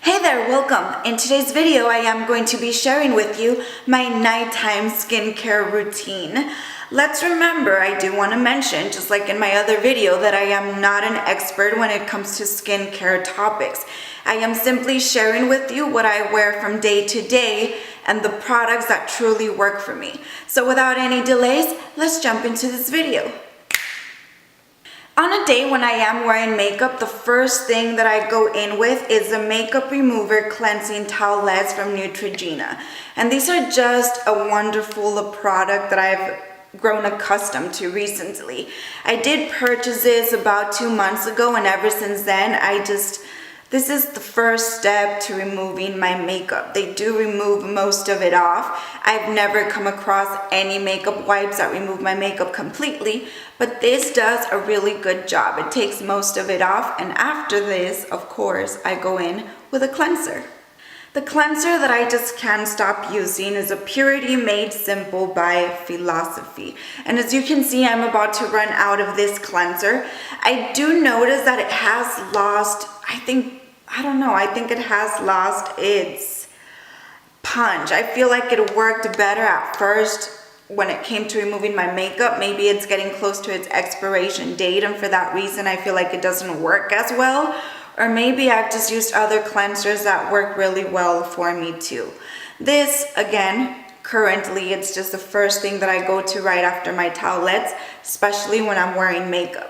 Hey there, welcome. In today's video, I am going to be sharing with you my nighttime skincare routine. Let's remember, I do want to mention, just like in my other video, that I am not an expert when it comes to skincare topics. I am simply sharing with you what I wear from day to day and the products that truly work for me. So without any delays, let's jump into this video. On a day when I am wearing makeup, the first thing that I go in with is the Makeup Remover Cleansing Towelettes from Neutrogena. And these are just a wonderful product that I've grown accustomed to recently. I did purchase this about 2 months ago, and ever since then, this is the first step to removing my makeup. They do remove most of it off. I've never come across any makeup wipes that remove my makeup completely, but this does a really good job. It takes most of it off, and after this, of course, I go in with a cleanser. The cleanser that I just can't stop using is a Purity Made Simple by Philosophy. And as you can see, I'm about to run out of this cleanser. I do notice that it has lost, I think it has lost its punch. I feel like it worked better at first when it came to removing my makeup. Maybe it's getting close to its expiration date, and for that reason I feel like it doesn't work as well. Or maybe I've just used other cleansers that work really well for me too. This, again, currently it's just the first thing that I go to right after my towelettes, especially when I'm wearing makeup.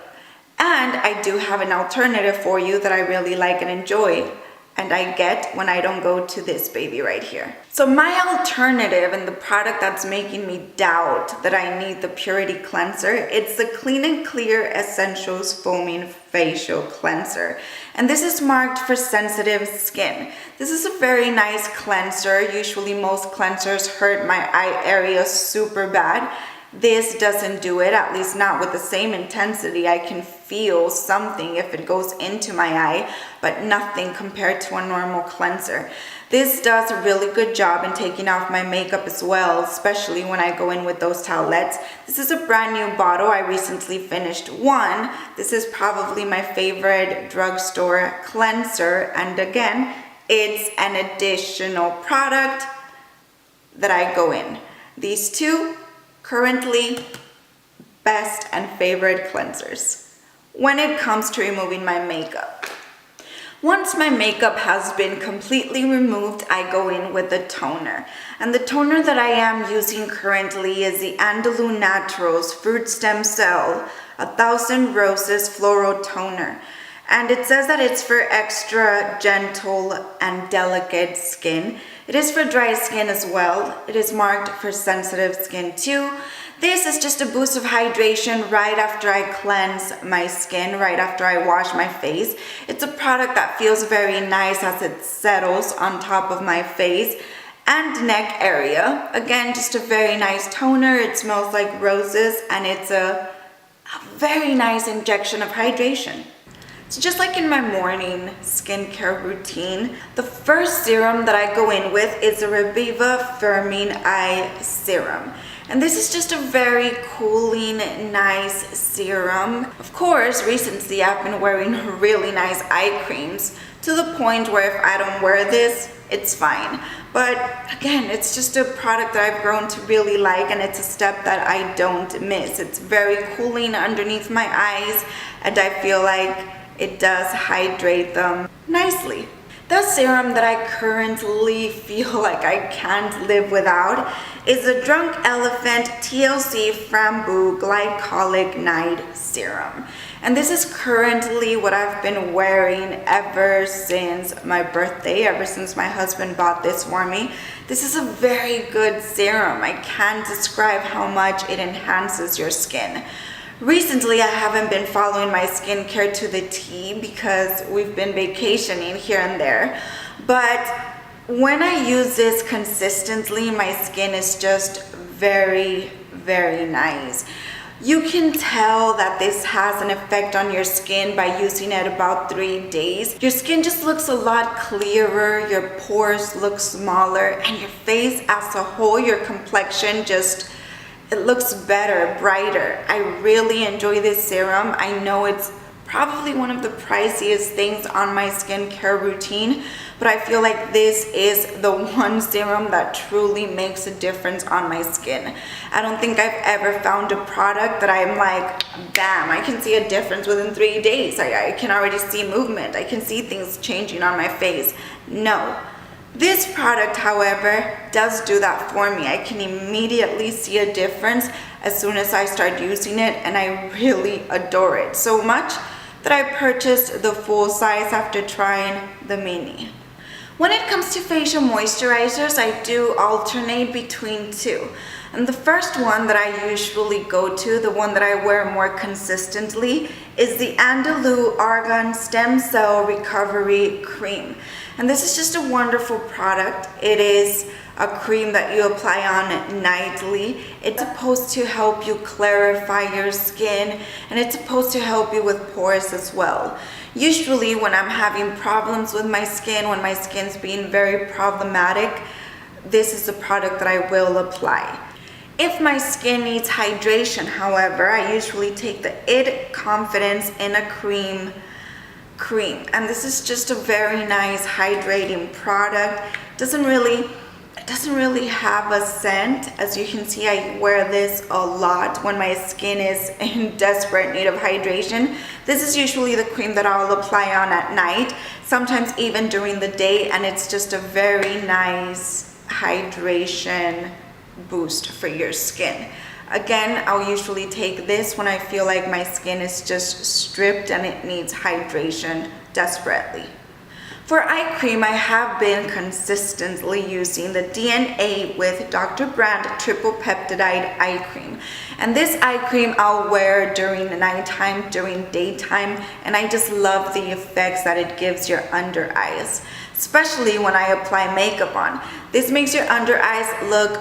And I do have an alternative for you that I really like and enjoy, and I get when I don't go to this baby right here. So my alternative and the product that's making me doubt that I need the Purity Cleanser, it's the Clean and Clear Essentials Foaming Facial Cleanser. And this is marked for sensitive skin. This is a very nice cleanser. Usually most cleansers hurt my eye area super bad. This doesn't do it, at least not with the same intensity. I can feel something if it goes into my eye, but nothing compared to a normal cleanser. This does a really good job in taking off my makeup as well, especially when I go in with those towelettes. This is a brand new bottle. I recently finished one. This is probably my favorite drugstore cleanser, and again, it's an additional product that I go in. These two, currently best and favorite cleansers when it comes to removing my makeup. Once my makeup has been completely removed, I go in with a toner. And the toner that I am using currently is the Andalou Naturals Fruit Stem Cell 1000 Roses Floral Toner. And it says that it's for extra gentle and delicate skin. It is for dry skin as well. It is marked for sensitive skin too. This is just a boost of hydration right after I cleanse my skin, right after I wash my face. It's a product that feels very nice as it settles on top of my face and neck area. Again, just a very nice toner. It smells like roses, and it's a very nice injection of hydration. So just like in my morning skincare routine, the first serum that I go in with is the Reviva Firming Eye Serum. And this is just a very cooling, nice serum. Of course, recently I've been wearing really nice eye creams to the point where if I don't wear this, it's fine. But again, it's just a product that I've grown to really like, and it's a step that I don't miss. It's very cooling underneath my eyes, and I feel like it does hydrate them nicely. The serum that I currently feel like I can't live without is the Drunk Elephant T.L.C. Framboo Glycolic Night Serum. And this is currently what I've been wearing ever since my birthday, ever since my husband bought this for me. This is a very good serum. I can't describe how much it enhances your skin. Recently, I haven't been following my skincare to the T because we've been vacationing here and there. But when I use this consistently, my skin is just very, very nice. You can tell that this has an effect on your skin by using it about 3 days. Your skin just looks a lot clearer, your pores look smaller, and your face as a whole, your complexion just, it looks better, brighter. I really enjoy this serum. I know it's probably one of the priciest things on my skincare routine, but I feel like this is the one serum that truly makes a difference on my skin. I don't think I've ever found a product that I'm like, bam, I can see a difference within 3 days. I can already see movement. I can see things changing on my face. No. This product, however, does do that for me. I can immediately see a difference as soon as I start using it, and I really adore it so much that I purchased the full size after trying the mini. When it comes to facial moisturizers, I do alternate between two. And the first one that I usually go to, the one that I wear more consistently, is the Andalou Argan Stem Cell Recovery Cream. And this is just a wonderful product. It is a cream that you apply on nightly. It's supposed to help you clarify your skin, and it's supposed to help you with pores as well. Usually when I'm having problems with my skin, when my skin's being very problematic, this is the product that I will apply. If my skin needs hydration, however, I usually take the It Confidence in a Cream, and this is just a very nice hydrating product. It doesn't really have a scent. As you can see, I wear this a lot when my skin is in desperate need of hydration. This is usually the cream that I'll apply on at night, sometimes even during the day, and it's just a very nice hydration boost for your skin. Again, I'll usually take this when I feel like my skin is just stripped and it needs hydration desperately. For eye cream, I have been consistently using the DNA with Dr.brandt Triple Peptidide Eye Cream. And this eye cream I'll wear during the nighttime, during daytime, and I just love the effects that it gives your under eyes, especially when I apply makeup on. This makes your under eyes look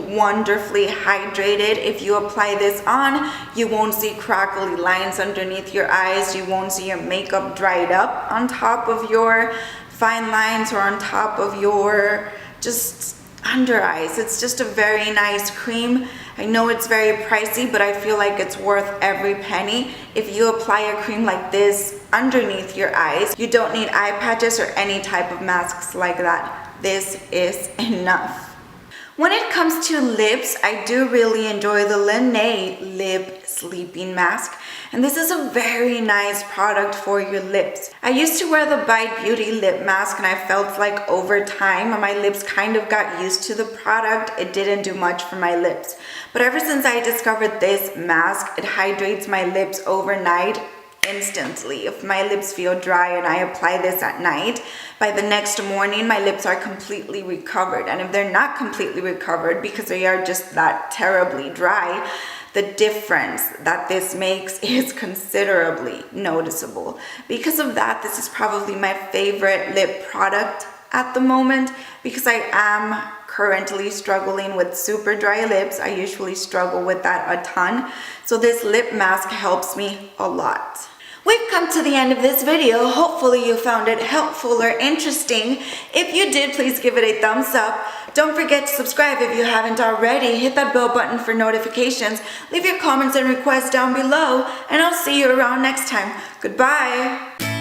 wonderfully hydrated. If you apply this on, you won't see crackly lines underneath your eyes. You won't see your makeup dried up on top of your fine lines or on top of your just under eyes. It's just a very nice cream. I know it's very pricey, but I feel like it's worth every penny. If you apply a cream like this underneath your eyes, you don't need eye patches or any type of masks like that. This is enough. When it comes to lips, I do really enjoy the Laneige Lip Sleeping Mask, and this is a very nice product for your lips. I used to wear the Bite Beauty lip mask, and I felt like over time my lips kind of got used to the product. It didn't do much for my lips. But ever since I discovered this mask, it hydrates my lips overnight instantly. If my lips feel dry and I apply this at night, by the next morning my lips are completely recovered. And if they're not completely recovered because they are just that terribly dry, the difference that this makes is considerably noticeable. Because of that, this is probably my favorite lip product at the moment, because I am currently struggling with super dry lips. I usually struggle with that a ton. So this lip mask helps me a lot. We've come to the end of this video. Hopefully you found it helpful or interesting. If you did, please give it a thumbs up. Don't forget to subscribe if you haven't already. Hit that bell button for notifications. Leave your comments and requests down below, and I'll see you around next time. Goodbye.